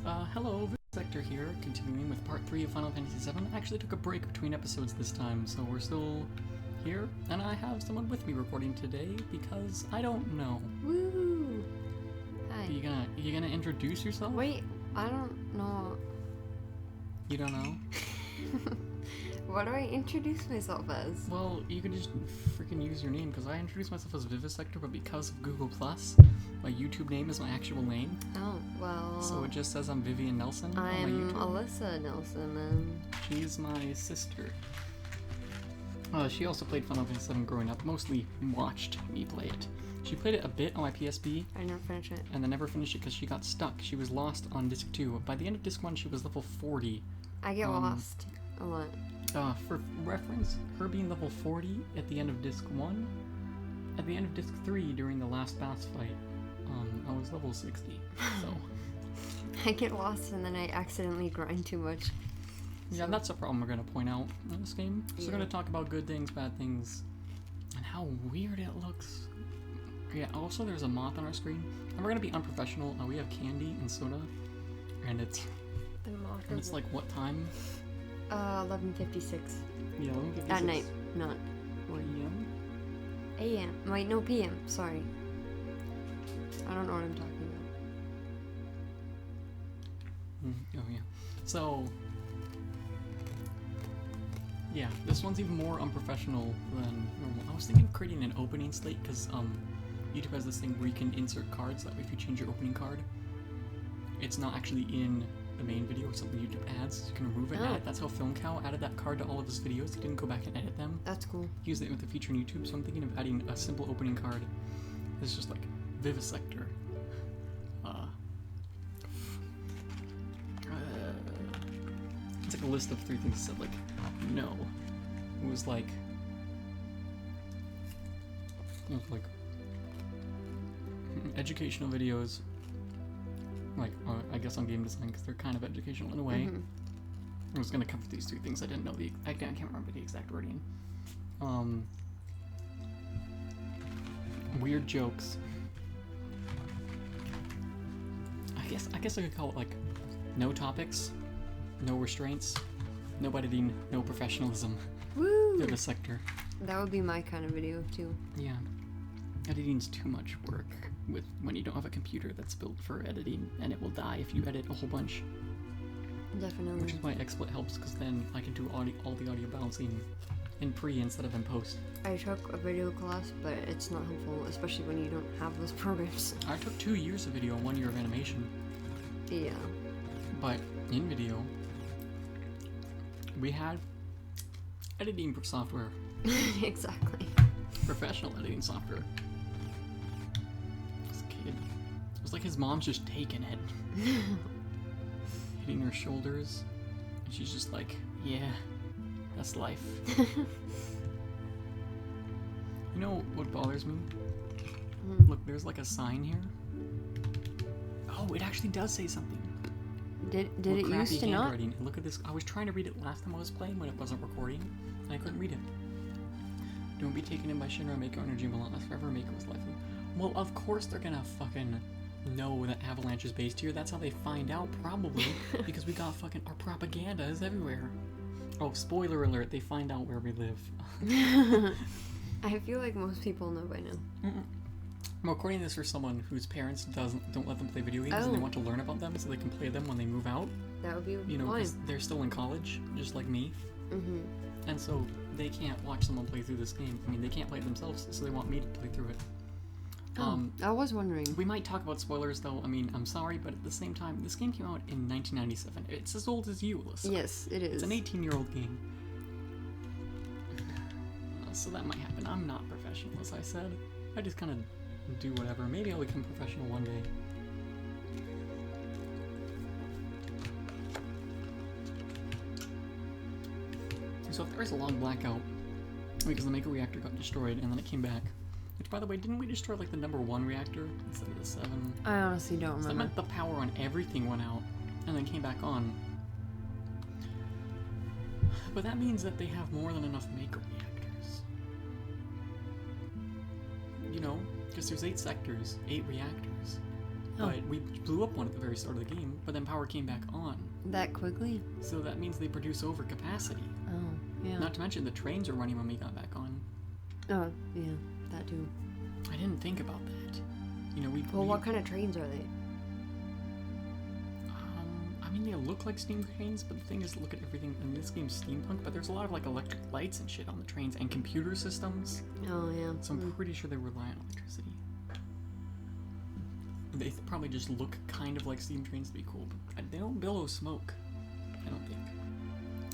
Hello, Victor here, continuing with part 3 of Final Fantasy VII. I actually took a break between episodes this time, so we're still here, and I have someone with me recording today because I don't know. Woo! Hi. You gonna introduce yourself? Wait, I don't know. You don't know? What do I introduce myself as? Well, you can just freaking use your name, because I introduced myself as Vivisector, but because of Google+, my YouTube name is my actual name. Oh, well... So it just says I'm Vivian Nelson on my I'm YouTube. Alyssa Nelson, and... She's my sister. She also played Final Fantasy VII growing up, mostly watched me play it. She played it a bit on my PSP. I never finished it. And then never finished it because she got stuck. She was lost on Disc 2. By the end of Disc 1, she was level 40. I get lost a lot. For reference, her being level 40 at the end of Disc 1, at the end of Disc 3 during the last boss fight, I was level 60, so... I get lost and then I accidentally grind too much. Yeah, that's a problem we're going to point out in this game. So Yeah. we're going to talk about good things, bad things, and how weird it looks. Yeah, also there's a moth on our screen, and we're going to be unprofessional. We have candy and soda, and it's like what time? 11:56. Yeah, 11:56. At night, not AM? AM. Wait, no, PM. Sorry. I don't know what I'm talking about. Oh yeah. So yeah, this one's even more unprofessional than normal. I was thinking of creating an opening slate because YouTube has this thing where you can insert cards. That way, if you change your opening card, it's not actually in the main video. It's something YouTube adds. You can remove it. And add it. That's how FilmCow added that card to all of his videos. He didn't go back and edit them. That's cool. He used it with the feature on YouTube. So I'm thinking of adding a simple opening card. It's just like Vivisector. It's like a list of 3 things that said, like, no. It was like educational videos, like, I guess on game design, because they're kind of educational in a way. I was going to cover these 3 things. I didn't know I can't remember the exact wording. Weird jokes. I guess I could call it like no topics, no restraints, no editing, no professionalism. Woo! Vivisector. That would be my kind of video too. Yeah. Editing's too much work when you don't have a computer that's built for editing, and it will die if you edit a whole bunch. Definitely. Which is why XSplit helps, because then I can do all the audio balancing in pre instead of in post. I took a video class, but it's not helpful, especially when you don't have those programs. I took 2 years of video and 1 year of animation. Yeah. But in video, we had editing software. Exactly. Professional editing software. This kid, it was like his mom's just taking it. Hitting her shoulders. And she's just like, yeah, that's life. You know what bothers me? Look, there's like a sign here. Oh, it actually does say something. Did it used to not? Look at this. I was trying to read it last time I was playing when it wasn't recording, and I couldn't read it. Don't be taken in by Shinra, make your energy will not last forever, make it was life. Well, of course they're gonna fucking know that Avalanche is based here. That's how they find out, probably, because we got fucking, our propaganda is everywhere. Oh, spoiler alert, they find out where we live. I feel like most people know by now. I'm recording this for someone whose parents don't let them play video games, and they want to learn about them so they can play them when they move out. That would be You know, fun. 'cause they're still in college, just like me. And so they can't watch someone play through this game. I mean, they can't play it themselves, so they want me to play through it. I was wondering. We might talk about spoilers, though. I mean, I'm sorry, but at the same time, this game came out in 1997. It's as old as you, Alyssa. Yes, it is. It's an 18-year-old game. So that might happen. I'm not professional, as I said. I just kind of do whatever. Maybe I'll become professional one day. So if there is a long blackout, because the Mega Reactor got destroyed and then it came back, which, by the way, didn't we destroy like the number 1 reactor instead of the 7? I honestly don't So that remember. meant the power on everything went out and then came back on. But that means that they have more than enough Mega Reactors. You know, because there's 8 sectors, 8 reactors. Oh. But we blew up one at the very start of the game, but then power came back on. That quickly? So that means they produce over capacity. Oh, yeah. Not to mention the trains are running when we got back on. Oh, yeah, that too. I didn't think about that. You know, Well, what kind of trains are they? I mean, they look like steam trains, but the thing is, look at everything in this game's steampunk, but there's a lot of like electric lights and shit on the trains and computer systems. Oh, yeah. So I'm pretty sure they rely on electricity. They probably just look kind of like steam trains to be cool, but they don't billow smoke. I don't think.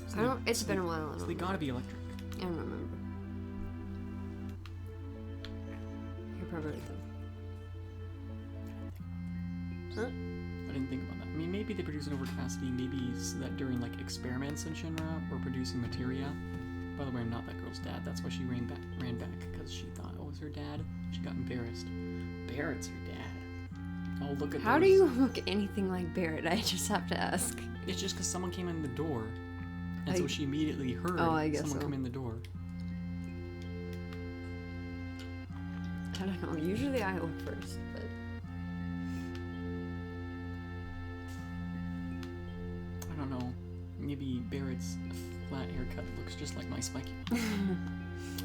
So It's been a while. So they gotta be electric. I don't remember. You're probably right though. Huh? I didn't think about that. I mean, maybe they produce an overcapacity, maybe so that during like experiments in Shinra or producing materia. By the way, I'm not that girl's dad. That's why she ran back because she thought it was her dad. She got embarrassed. Barrett's her dad. Oh, look at How do you look anything like Barrett? I just have to ask. It's just because someone came in the door, and so she immediately heard someone come in the door. I don't know. Usually I look first, but I don't know. Maybe Barrett's flat haircut looks just like my spiky.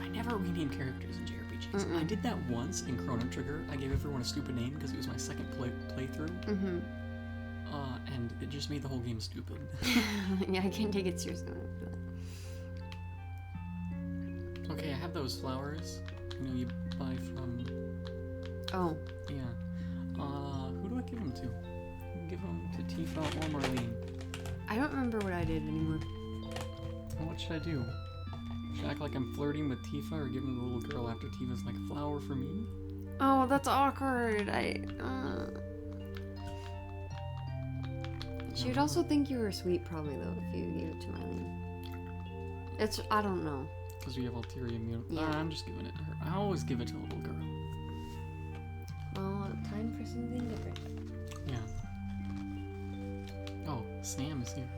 I never rename characters in JRPGs. I did that once in Chrono Trigger. I gave everyone a stupid name because it was my second playthrough. Mm-hmm. And it just made the whole game stupid. Yeah, I can't take it seriously. Okay, I have those flowers. You know, you buy from... Oh. Yeah. Who do I give them to? I give them to Tifa or Marlene. I don't remember what I did anymore. What should I do? Should I act like I'm flirting with Tifa or give them to the little girl after Tifa's like, flower for me? Oh, that's awkward. She would also think you were sweet, probably, though, if you gave it to Marlene. I don't know. Because we have ulterior immunity. Yeah. I'm just giving it to her. I always give it to a little girl. Well, time for something different. Yeah. Oh, Sam is here.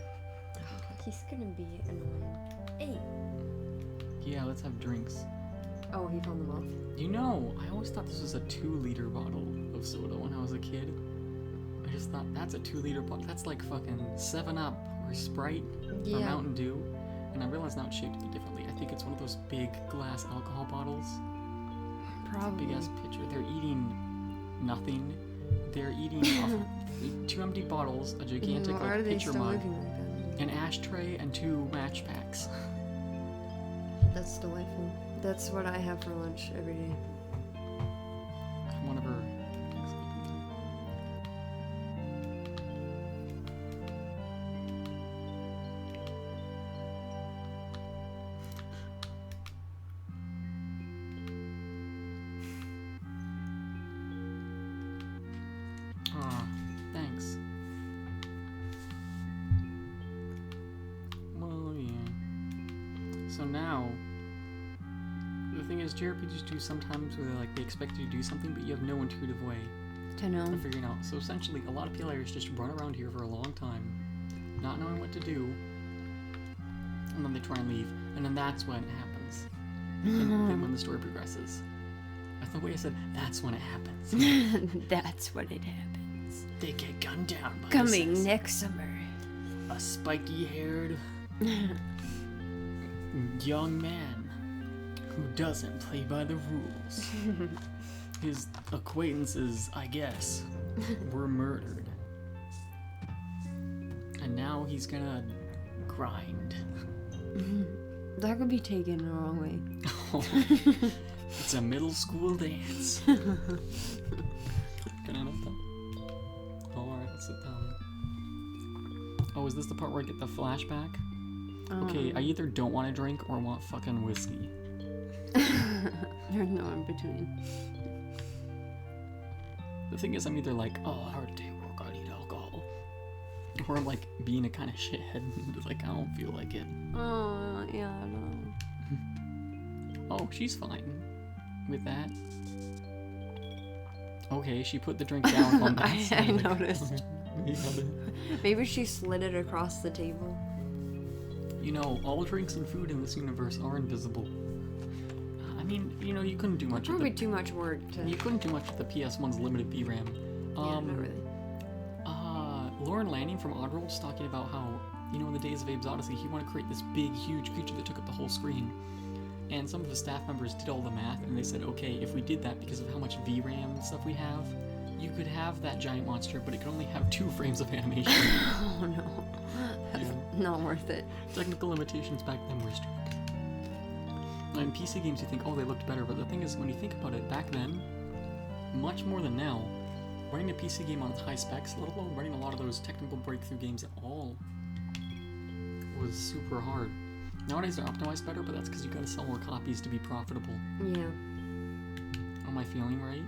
He's gonna be annoying. Hey! Yeah, let's have drinks. Oh, he found them off. You know, I always thought this was a 2-liter bottle of soda when I was a kid. I just thought, that's a 2-liter bottle. That's like fucking 7-Up or Sprite or Mountain Dew. And I realized now it's shaped differently. I think it's one of those big glass alcohol bottles. Probably. Big ass pitcher. They're eating nothing. They're eating off 2 empty bottles, a gigantic like, pitcher mug, an ashtray, and 2 match packs. That's delightful. That's what I have for lunch every day. One of her. Thanks. Well, yeah. So now, the thing is, JRPGs do sometimes where they expect you to do something, but you have no intuitive way To know. of figuring out. So essentially, a lot of players just run around here for a long time, not knowing what to do, and then they try and leave, and then that's when it happens. Then when the story progresses. That's the way I said, that's when it happens. That's what it happens. They get gunned down by Coming next summer. a spiky-haired young man who doesn't play by the rules. His acquaintances, I guess, were murdered. And now he's gonna grind. That could be taken the wrong way. Oh, it's a middle school dance. Can I note that? Oh, alright, let's sit down. Oh, is this the part where I get the flashback? Okay, I either don't want to drink or want fucking whiskey. There's no in between. The thing is, I'm either like, oh, hard day work, I need alcohol. Or I'm like being a kind of shithead and like, I don't feel like it. Oh, yeah, I know. Oh, she's fine with that. Okay, she put the drink down on that side. I noticed. Maybe she slid it across the table. You know, all drinks and food in this universe are invisible. I mean, you know, you couldn't do much. Probably too much work to. You couldn't do much with the PS1's limited VRAM. Yeah, not really. Lauren Lanning from Oddworld's talking about how, in the days of Abe's Odyssey, he wanted to create this big, huge creature that took up the whole screen. And some of his staff members did all the math, and they said, okay, if we did that because of how much VRAM and stuff we have, you could have that giant monster, but it could only have 2 frames of animation. Oh no. That's not worth it. Technical limitations back then were strict. Now, in PC games, you think, oh, they looked better, but the thing is, when you think about it, back then, much more than now, running a PC game on high specs, let alone running a lot of those technical breakthrough games at all, was super hard. Nowadays they're optimized better, but that's because you gotta sell more copies to be profitable. Yeah. Am I feeling right?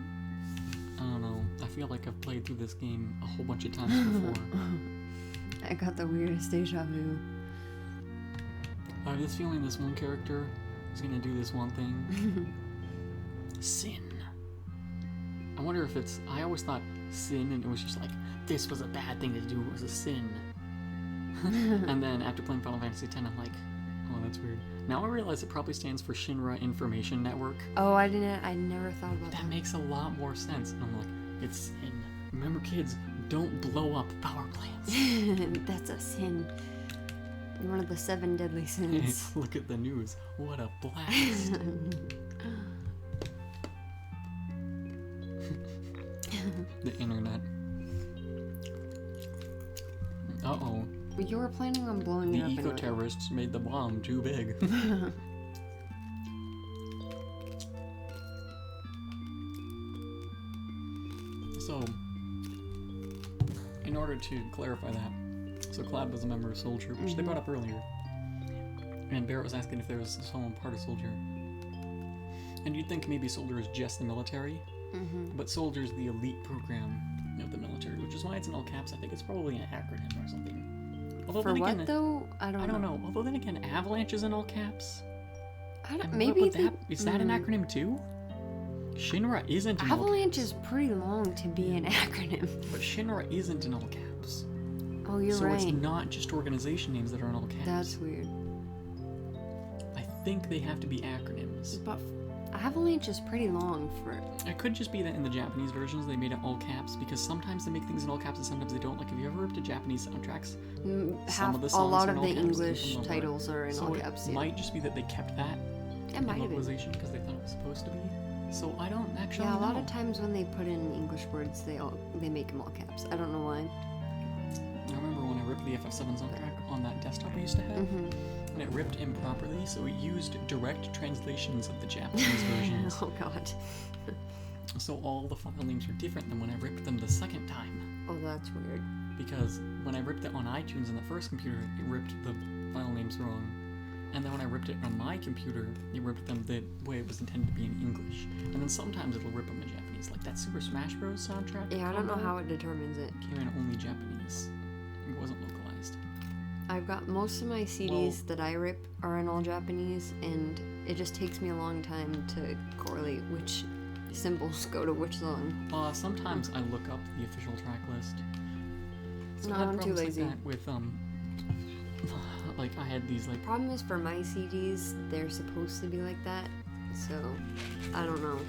I don't know. I feel like I've played through this game a whole bunch of times before. I got the weirdest deja vu. I have this feeling this one character is gonna do this one thing. Sin. I wonder if it's... I always thought sin, and it was just like, this was a bad thing to do, it was a sin. And then after playing Final Fantasy X, I'm like, oh, that's weird. Now I realize it probably stands for Shinra Information Network. Oh, I never thought about that. That makes a lot more sense. And I'm like, it's sin. Remember, kids, don't blow up power plants. That's a sin. One of the 7 deadly sins. Look at the news. What a blast. The internet. Uh-oh. You were planning on blowing it up. The eco-terrorists made the bomb too big. So, in order to clarify that, so Cloud was a member of Soldier, which they brought up earlier. And Barrett was asking if there was someone part of Soldier. And you'd think maybe Soldier is just the military, but Soldier's the elite program of the military, which is why it's in all caps. I think it's probably an acronym or something. Although For then what again, though? I don't know. Although then again, Avalanche is in all caps. And Maybe is that an acronym too? Shinra isn't in Avalanche all is pretty long to be an acronym. But Shinra isn't in all caps. Oh, you're right. So it's not just organization names that are in all caps. That's weird. I think they have to be acronyms. But Avalanche is pretty long for... It could just be that in the Japanese versions they made it all caps, because sometimes they make things in all caps and sometimes they don't. Like, have you ever ripped to Japanese soundtracks? A lot of the English titles are in all caps. So it might just be that they kept that in localization because they thought it was supposed to be. So I don't actually know. Yeah, a lot of times when they put in English words, they make them all caps. I don't know why. I remember when I ripped the FF7 soundtrack on that desktop I used to have, and it ripped improperly, so it used direct translations of the Japanese versions. Oh god. So all the file names were different than when I ripped them the second time. Oh, that's weird. Because when I ripped it on iTunes on the first computer, it ripped the file names wrong. And then when I ripped it on my computer, it ripped them the way it was intended to be in English. And then sometimes it'll rip them in Japanese, like that Super Smash Bros. Soundtrack. Yeah, I don't know how it determines it. Came in only Japanese. It wasn't localized. I've got most of my CDs that I rip are in all Japanese, and it just takes me a long time to correlate which symbols go to which song. Sometimes I look up the official track list. So No, I had I'm too problems lazy. Like that with like I had these like. Problem is for my CDs, they're supposed to be like that, so I don't know.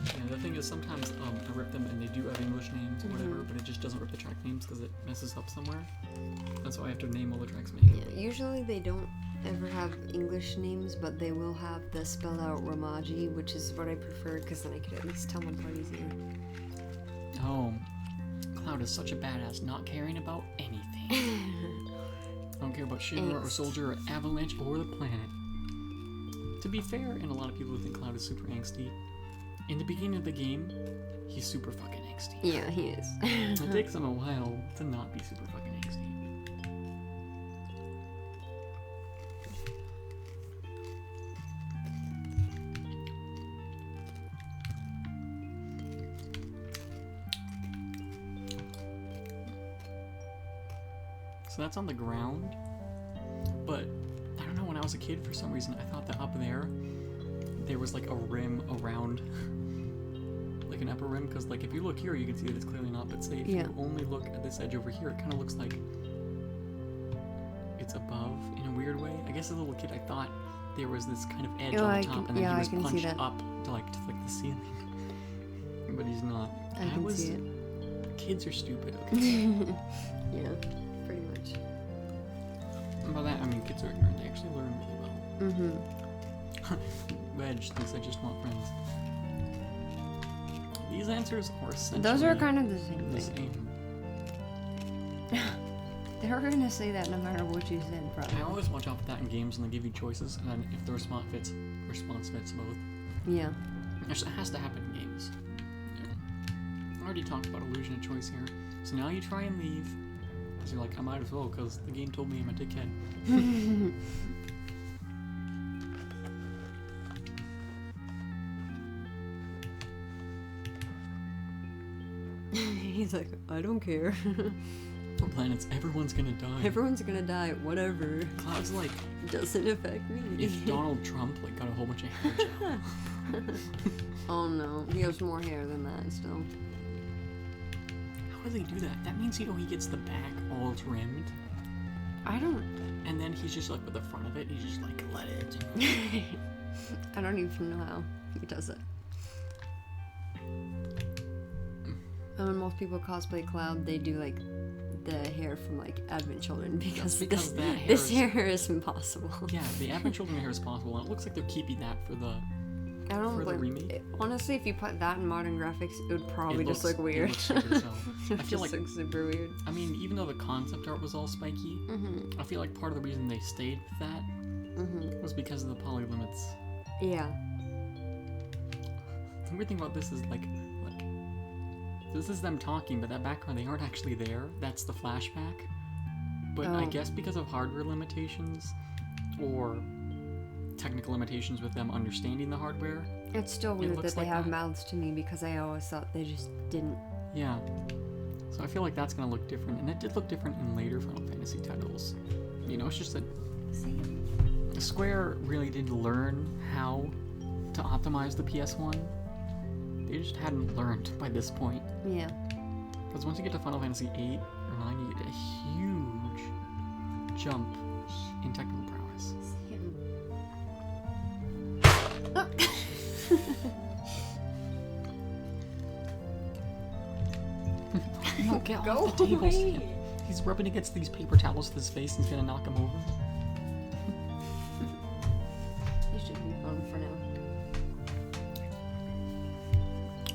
Yeah, the thing is sometimes I rip them and they do have English names or whatever, but it just doesn't rip the track names because it messes up somewhere. That's why I have to name all the tracks manually. Yeah, usually they don't ever have English names, but they will have the spelled out Ramaji, which is what I prefer because then I could at least tell them apart easier. Oh, Cloud is such a badass, not caring about anything. I don't care about Shinra or Soldier or Avalanche or the planet. To be fair, and a lot of people who think Cloud is super angsty, in the beginning of the game, he's super fucking angsty. Yeah, he is. It takes him a while to not be super fucking angsty. So that's on the ground, but I don't know, when I was a kid, for some reason, I thought that up there was like a rim around, like an upper rim, because like if you look here, you can see that it's clearly not, but say if you only look at this edge over here, it kind of looks like it's above in a weird way. I guess as a little kid, I thought there was this kind of edge on the top, and then he was punched up to like the ceiling, but he's not. I can see it. kids are stupid, okay? Yeah, pretty much. And by that, I mean kids are ignorant. They actually learn really well. Mm-hmm. Reg thinks I just want friends. These answers are essentially Those are kind of the same the thing. same. They were gonna say that no matter what you said, probably. I always watch out for that in games, and they give you choices, and then if the response fits both. Yeah. It has to happen in games. Yeah. I already talked about illusion of choice here. So now you try and leave, because you're like, I might as well, because the game told me I'm a dickhead. He's like, I don't care. For planets, everyone's gonna die. Everyone's gonna die, whatever. Cloud's like, Doesn't affect me. if Donald Trump like got a whole bunch of hair gel. Oh no, he has more hair than that still. How do they do that? That means, you know, he gets the back all trimmed, I don't... and then he's just like, with the front of it, he's just like, let it. I don't even know how he does it. And when most people cosplay Cloud, they do like the hair from like Advent Children because this hair is impossible. Yeah, the Advent Children hair is possible, and it looks like they're keeping that for the I don't for the like, remake. Honestly, if you put that in modern graphics, it would probably just look weird. It looks stupid as hell. It I feel just like, looks super weird. I mean, even though the concept art was all spiky, I feel like part of the reason they stayed with that was because of the poly limits. Yeah. The weird thing about this is like this is them talking, but that background, they aren't actually there. That's the flashback. But I guess because of hardware limitations or technical limitations with them understanding the hardware. It's still weird that they like have that. mouths to me because I always thought they just didn't. Yeah. So I feel like that's gonna look different, and it did look different in later Final Fantasy titles. You know, it's just that Square really did learn how to optimize the PS1. They just hadn't learned by this point. Yeah. Because once you get to Final Fantasy 8 or 9, you get a huge jump in technical prowess. No, get off the table. He's rubbing against these paper towels with his face and he's gonna knock him over. You should be fun for now.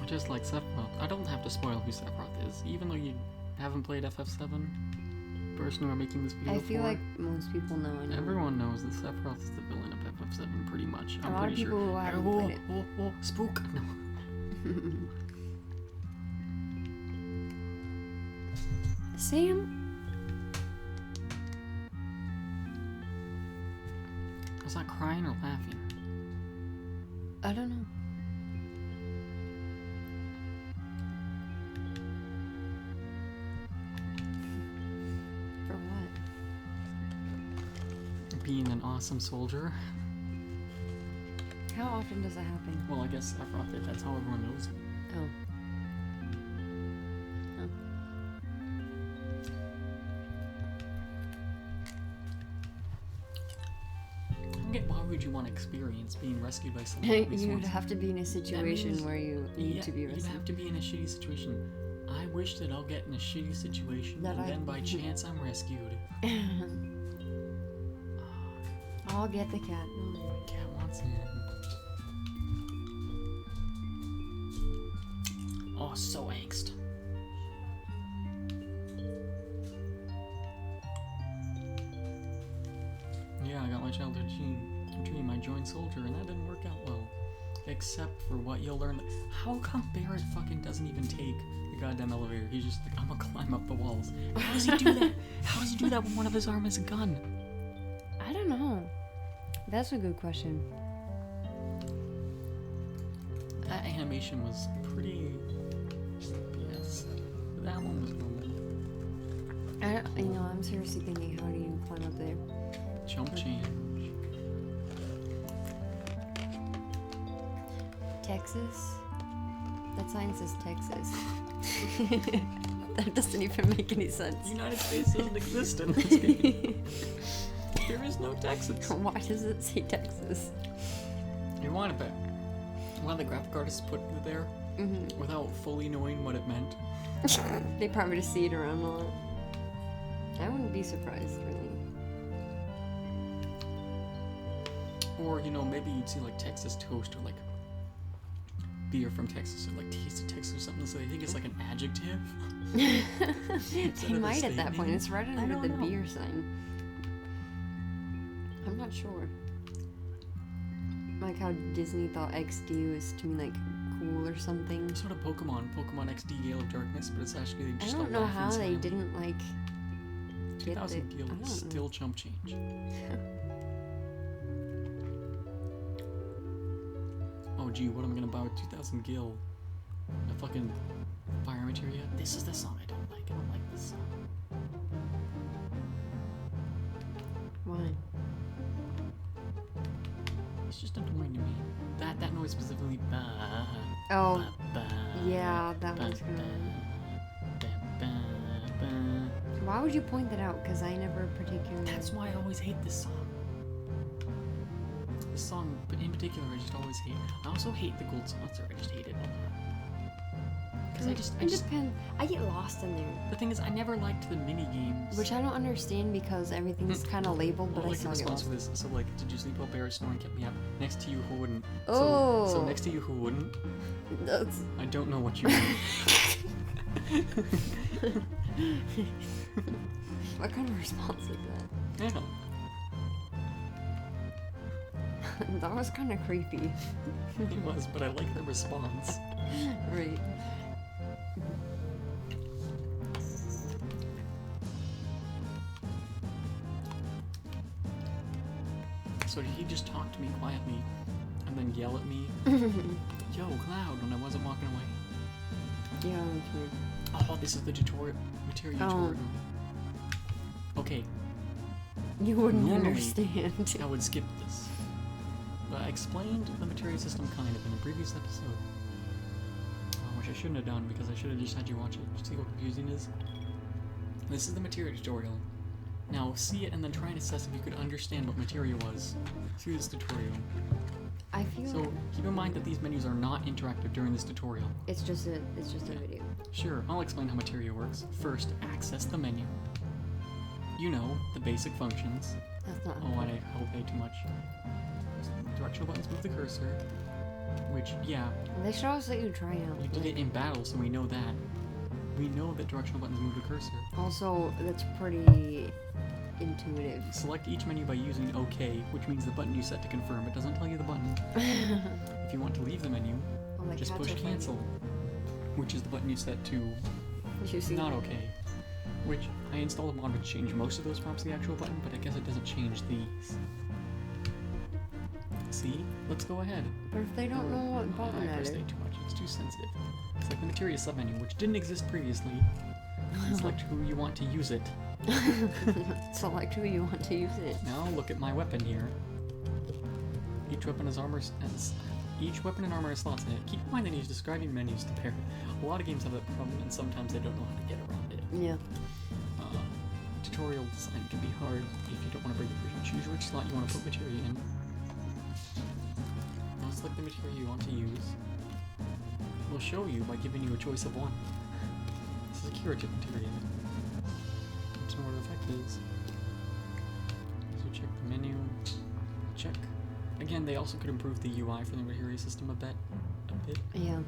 Just like Sephiroth. I don't have to spoil who Sephiroth is, even though you haven't played FF7. Person who are making this video I feel for. like most people know. I know. Everyone knows that Sephiroth is the villain of FF7, pretty much. I'm A lot of pretty people sure. who haven't played it. Oh, spook! No. Sam? Was that crying or laughing? I don't know. For what? Being an awesome soldier. How often does that happen? Well, I guess Sephiroth did. That's how everyone knows him. Oh. Why would you want to experience being rescued by someone? At least You'd once? have to be in a situation means- where you need to be You'd rescued. have to be in a shitty situation. I wish that I'll get in a shitty situation, That and I- then by chance I'm rescued. I'll get the cat. No. Cat wants in. Oh, so angst. Yeah, I got my childhood dream. I joined soldier, and that didn't work out well. Except for what you'll learn. How come Barrett fucking doesn't even take the goddamn elevator? He's just like, I'm gonna climb up the walls. How does he do that? How does he do that when one of his arms is a gun? I don't know. That's a good question. That animation was pretty. Yes. That one was normal. I'm seriously thinking, how do you climb up there? Jump change. Texas? That sign says Texas. That doesn't even make any sense. The United States doesn't exist in this game. There is no Texas. Why does it say Texas? You want to bet one of the graphic artists put it there without fully knowing what it meant. They probably just see it around a lot. I wouldn't be surprised, really. Or, you know, maybe you'd see like Texas toast or like beer from Texas or like taste of Texas or something, so they think it's like an adjective. They might at that point. name. It's right I under don't the know. beer sign. I'm not sure. Like how Disney thought XD was to mean like cool or something. Sort of Pokemon XD Gale of Darkness, but it's actually I just don't a know laughing how they smile. didn't like get 2000 the. Gale I is don't know. still chump change. Oh gee, what am I gonna buy with 2000 Gil? A fucking fire materia? This is the song I don't like. I don't like this song. Why? It's just annoying to me. That noise specifically. Oh, yeah, that one's gonna. Why would you point that out? Because I never particularly. That's why I always hate this song. This song, but in particular, I just always hate. I also hate the gold sponsor. I just hate it a lot. Because I It just. depends. I get lost in there. The thing is, I never liked the mini games. Which I don't understand because everything's kind of labeled, but Well, I like the still get response lost. to this. So like, did you sleep while Bear snoring kept me up? Next to you, who wouldn't? Oh. So next to you, who wouldn't? That's... I don't know what you mean. What kind of response is that? Yeah. That was kind of creepy. It was, but I like the response. Right. So did he just talk to me quietly and then yell at me, "Yo, Cloud," when I wasn't walking away? Yeah, that's weird. Oh, this is the material Oh. tutorial. Okay, You wouldn't Normally, understand. I would skip this. But I explained the material system kind of in a previous episode. Which I shouldn't have done because I should have just had you watch it. See how confusing it is? This is the material tutorial. Now see it and then try and assess if you could understand what materia was through this tutorial. I feel So keep in mind that these menus are not interactive during this tutorial. it's just a video. Sure, I'll explain how materia works. First, access the menu. You know, the basic functions. That's not. Oh, and I hope I too much. Directional buttons move the cursor. Which, yeah, They should always let you try out. you did it in battle, so we know that. We know that directional buttons move the cursor. Also, that's pretty intuitive. Select each menu by using OK, which means the button you set to confirm. It doesn't tell you the button. If you want to leave the menu, Oh, my just cats push are fighting. cancel, which is the button you set to You see not that? OK. Which I installed a mod which changed most of those prompts to the actual button, but I guess it doesn't change these. See? Let's go ahead. But if they don't know what button I that pressed is. A too much. It's too sensitive. Select the materia submenu, which didn't exist previously. And select who you want to use it. Select who you want to use it. Now look at my weapon here. Each weapon has armor has each weapon and armor has slots in it. Keep in mind that he's describing menus to pair. A lot of games have that problem, and sometimes they don't know how to get around it. Yeah. Tutorial design can be hard if you don't want to break the version. Choose which slot you want to put materia in. Now select the materia you want to use. We'll show you by giving you a choice of one. This is a curative materia. Let's know what the effect is. So check the menu. Check. Again, they also could improve the UI for the materia system a bit. Yeah.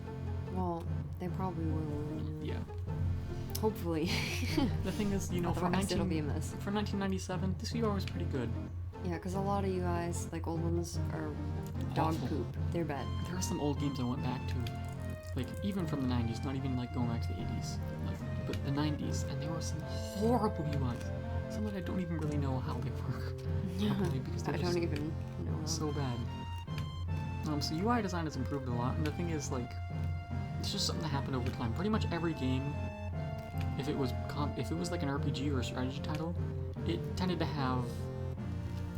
Well, they probably will. Yeah. Hopefully. The thing is, you know, for Otherwise, it'll be a mess. for 1997, this UI was pretty good. Yeah, because a lot of UIs, like old ones, are dog Awful. poop. They're bad. There are some old games I went back to, like even from the 90s, not even like going back to the 80s, like, but the 90s, and there were some horrible UIs. Some that I don't even really know how they work properly because I they're don't just even know. so bad. So UI design has improved a lot, and the thing is, like, it's just something that happened over time. Pretty much every game, if it was like an RPG or a strategy title, it tended to have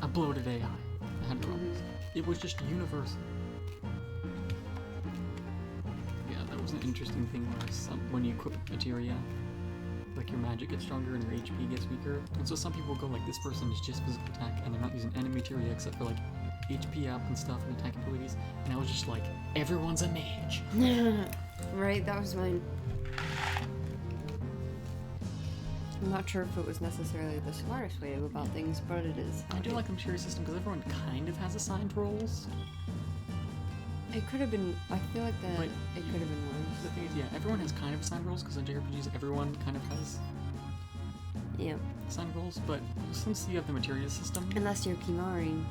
a bloated AI that had problems. It was just universal. Yeah, that was an interesting thing where when you equip materia, like your magic gets stronger and your HP gets weaker. And so some people go like, this person is just physical attack and they're not using any materia except for like HP up and stuff and attack abilities. And I was just like, everyone's a mage. Right, that was mine. I'm not sure if it was necessarily the smartest way to go about things, but it is. I do like the materia system because everyone kind of has assigned roles. It could have been. I feel like that But it could have been worse. The thing is, yeah, everyone has kind of assigned roles because in JRPGs everyone kind of has Yeah. assigned roles, but since you have the materia system, Unless you're Kimari.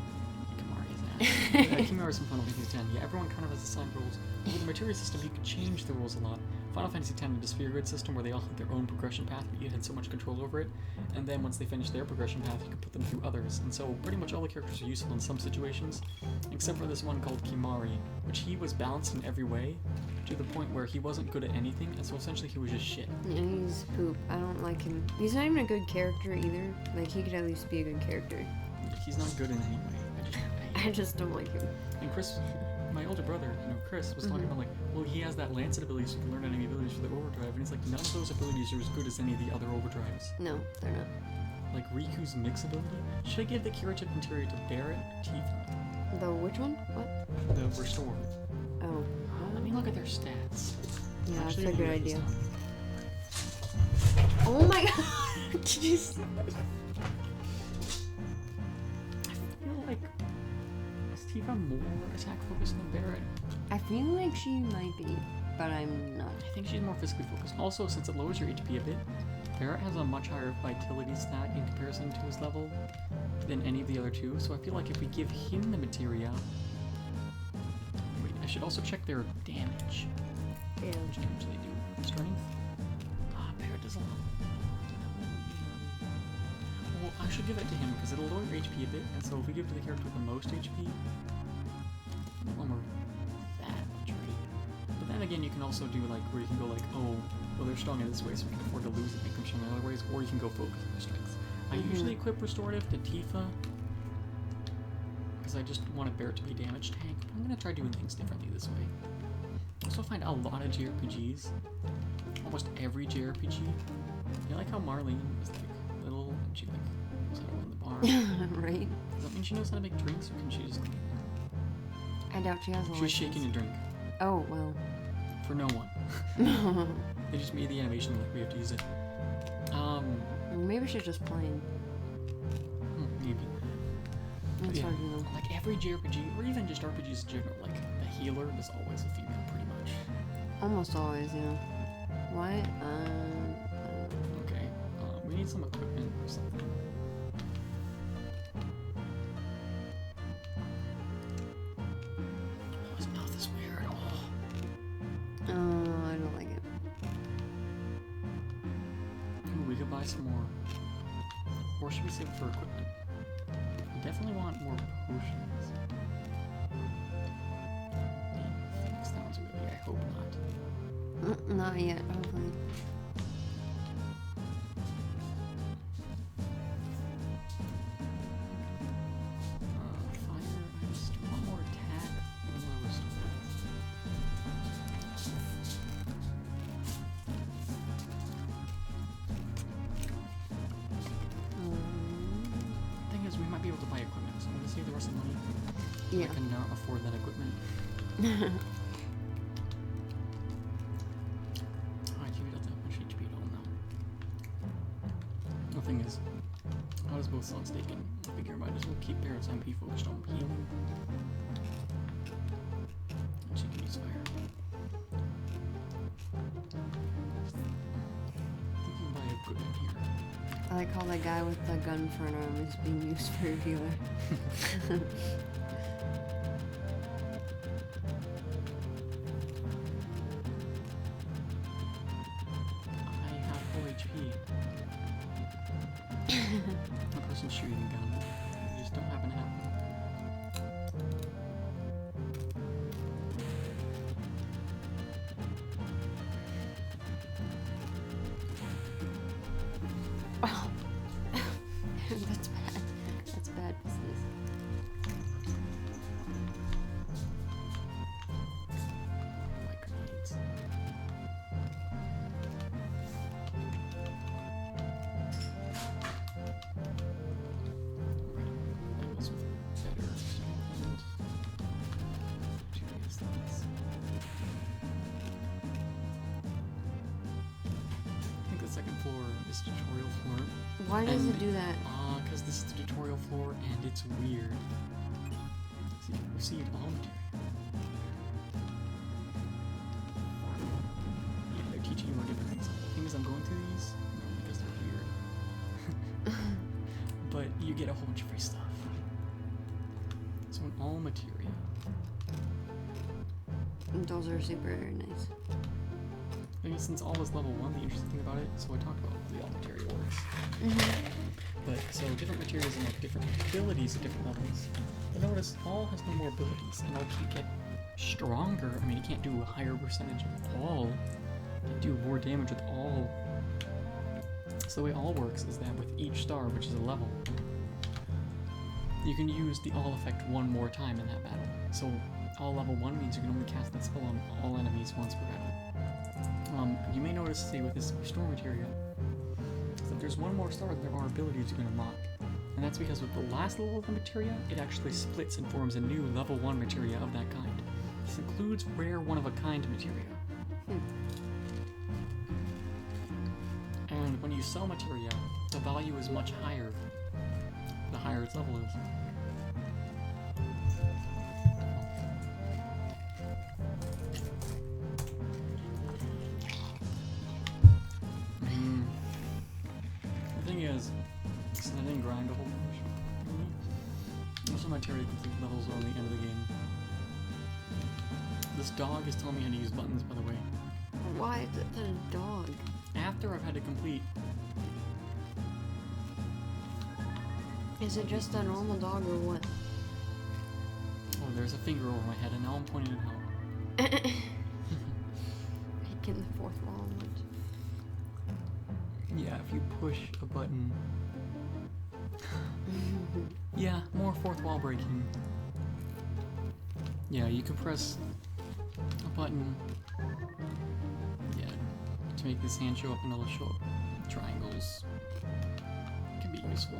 Kimari is that. Kimari is from Final Fantasy X. Yeah, everyone kind of has assigned roles. With the materia system, you can change the rules a lot. Final Fantasy X had a sphere grid system where they all had their own progression path, but you had so much control over it. And then once they finished their progression path, you could put them through others. And so pretty much all the characters are useful in some situations, except for this one called Kimari, which he was balanced in every way to the point where he wasn't good at anything, and so essentially he was just shit. Yeah, he's poop. I don't like him. He's not even a good character either. Like, he could at least be a good character. He's not good in any way. I just don't like him. And Chris, my older brother, Chris, was talking about like, well, he has that Lancet ability, so he can learn enemy abilities for the overdrive, and it's like, none of those abilities are as good as any of the other overdrives. No, they're not. Like Riku's mix ability? Should I give the Kira chip materia to Barret or Tifa? The which one? What? The Restore. Oh. Let me look at their stats. Yeah, Actually, that's a good I'll do it idea. this Oh my god! Did you see that? time. I feel like, is Tifa more attack focused than Barret? I feel like she might be, but I'm not. I think she's more physically focused. Also, since it lowers your HP a bit, Barret has a much higher vitality stat in comparison to his level than any of the other two, so I feel like if we give him the materia... Wait, I should also check their damage. Yeah. Which damage do they do? Strength? Barret does a lot. Well, I should give it to him because it'll lower your HP a bit, and so if we give it to the character with the most HP, it'll lower that much, right? But then again, you can also do like where you can go like, oh, well they're strong in this way, so we can afford to lose it, make them strong in other ways, or you can go focus on their strengths. I usually equip restorative to Tifa because I just want a Barret to be damage tank. But I'm gonna try doing things differently this way. I also find a lot of JRPGs, almost every JRPG. You like how Marlene is like little and she like knows how to run the bar. Right? Does that mean she knows how to make drinks, or can she just? I doubt she has a She was shaking a drink Oh, well. for no one. They just made the animation like we have to use it. Maybe we should just play. Maybe. That's Yeah. hard to know. Like every JRPG, or even just RPGs in general, like the healer is always a female, pretty much. Almost always, yeah. What? Okay. We need some equipment or something. Oh, his mouth is weird. Oh. I don't like it. Ooh, we could buy some more. Or should we save it for equipment? We definitely want more potions. Phoenix sounds really, I hope not. Not yet, hopefully. Fire, I just want more attack. One more restore. Thing is, we might be able to buy equipment, so I'm gonna save the rest of the money. Yeah. I can now afford that equipment. Alright, you don't have much HP at all now. The thing is, I was both songs taken. I figure I might as well keep Barret's MP focused on healing. And she can use fire. I think you can buy equipment here. I like how that guy with the gun for an arm is being used for a healer. I have full HP. The person's shooting a gun. You just don't happen to have one. Oh. That's bad. That's bad business. Like grenades. this tutorial floor. Why does it do that? Because this is the tutorial floor and it's weird. See, receive all material. Yeah, they're teaching you more different things. The thing is, I'm going through these because they're weird. But you get a whole bunch of free stuff. So in all materia. Those are super nice. I mean, since all is level 1, the interesting thing about it, so I talked about the all materia works. But so different materials and like different abilities at different levels. But notice all has no more abilities, and all can get stronger. I mean, it can't do a higher percentage of all. It can do more damage with all. So the way all works is that with each star, which is a level, you can use the all effect one more time in that battle. So all level 1 means you can only cast that spell on all enemies once per battle. You may notice, say, with this restore materia, is that there's one more star that there are abilities you can unlock. And that's because with the last level of the materia, it actually splits and forms a new level 1 materia of that kind. This includes rare one-of-a-kind materia. And when you sell materia, the value is much higher the higher its level is. The thing is, since I didn't grind a whole bunch, most of my materia complete levels are on the end of the game. This dog is telling me how to use buttons, by the way. Why is it a dog? After I've had to complete. Is it just a normal dog or what? Oh, there's a finger over my head, and now I'm pointing it out. Breaking the fourth wall much. Yeah, if you push a button. Yeah, more fourth wall breaking. Yeah, you can press a button. Yeah, to make this hand show up, and it'll show up triangles. It can be useful.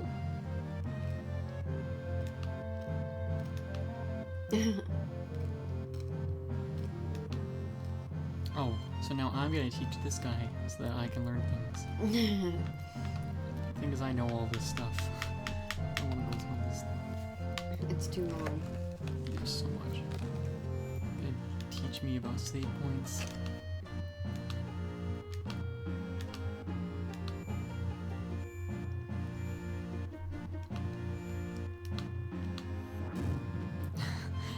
Oh, so now I'm gonna teach this guy so that I can learn things. The thing is, I know all this stuff. I don't want to go through all this stuff. It's too long. There's so much. Gonna teach me about save points.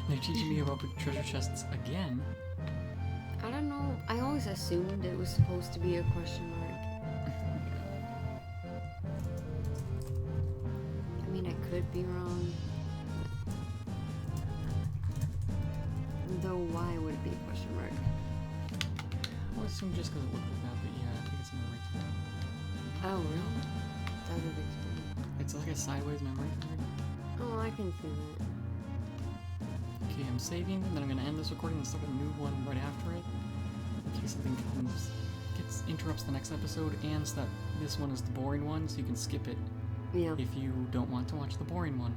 They're teaching me about treasure chests again. I don't know. I always assumed it was supposed to be a question mark. I mean, I could be wrong. Though, why would it be a question mark? I would assume just because it looked like that, but yeah, I think it's in the right thing. Oh, really? That would explain. It's like a sideways memory card. Oh, I can see that. Okay, I'm saving, then I'm gonna end this recording and start a new one right after it. In case something interrupts the next episode, and so that this one is the boring one, so you can skip it Yeah. if you don't want to watch the boring one.